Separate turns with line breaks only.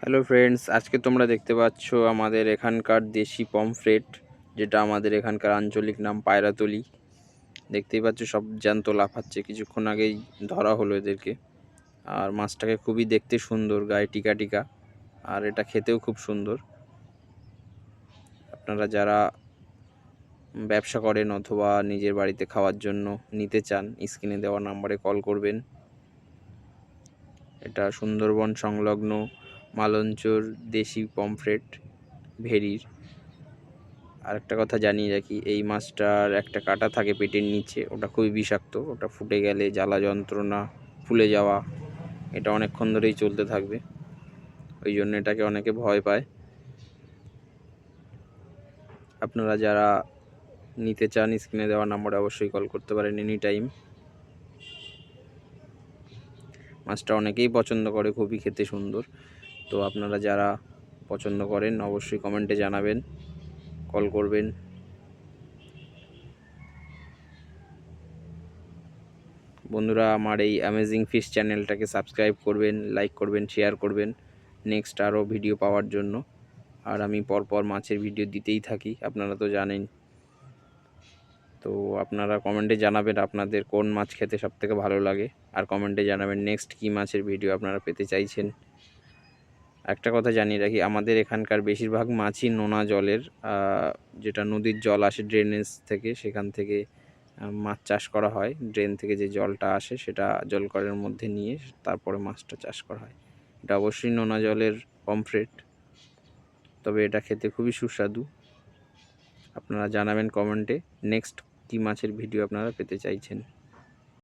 Hello friends, আজকে তোমরা দেখতে পাচ্ছ আমাদের এখানকার দেশি পমফ্রেট, যেটা আমাদের এখানকার আঞ্চলিক নাম পায়রাতলি। দেখতেই পাচ্ছ সব জ্যান্ত লাফাচ্ছে, কিছুক্ষণ আগেই ধরা হলো এদেরকে। আর মাছটাকে খুবই দেখতে সুন্দর, গায়ে টিকা টিকা, আর এটা খেতেও খুব সুন্দর। আপনারা যারা ব্যবসা করেন অথবা নিজের বাড়িতে খাওয়ার জন্য নিতে চান, স্ক্রিনে দেওয়া নাম্বারে কল করবেন। এটা সুন্দরবন সংলগ্ন মালঞ্চর দেশি পমফ্রেট ভেরির। আরেকটা কথা জানিয়ে রাখি, এই মাছটার একটা কাঁটা থাকে পেটের নিচে, ওটা খুবই বিষাক্ত। ওটা ফুটে গেলে জ্বালা যন্ত্রণা, ফুলে যাওয়া, এটা অনেকক্ষণ ধরেই চলতে থাকবে। ওই জন্য এটাকে অনেকে ভয় পায়। আপনারা যারা নিতে চান স্ক্রিনে দেওয়া নাম্বারে অবশ্যই কল করতে পারেন এনি টাইম। মাছটা অনেকেই পছন্দ করে, খুবই খেতে সুন্দর। তো আপনারা যারা পছন্দ করেন অবশ্যই কমেন্টে জানাবেন, কল করবেন। বন্ধুরা, আমার এই অ্যামেজিং ফিশ চ্যানেলটাকে সাবস্ক্রাইব করবেন, লাইক করবেন, শেয়ার করবেন নেক্সট আরও ভিডিও পাওয়ার জন্য। আর আমি পরপর মাছের ভিডিও দিতেই থাকি, আপনারা তো জানেন। তো আপনারা কমেন্টে জানাবেন আপনাদের কোন মাছ খেতে সবথেকে ভালো লাগে, আর কমেন্টে জানাবেন নেক্সট কী মাছের ভিডিও আপনারা পেতে চাইছেন। একটা কথা জানিয়ে রাখি, আমাদের এখানকার বেশিরভাগ মাছই নোনা জলের, যেটা নদীর জল আসে ড্রেনেজ থেকে, সেখান থেকে মাছ চাষ করা হয়। ড্রেন থেকে যে জলটা আসে সেটা জলকরের মধ্যে নিয়ে তারপরে মাছটা চাষ করা হয়। এটা অবশ্যই নোনা জলের পমফ্রেট, তবে এটা খেতে খুবই সুস্বাদু। আপনারা জানাবেন কমেন্টে নেক্সট কী মাছের ভিডিও আপনারা পেতে চাইছেন।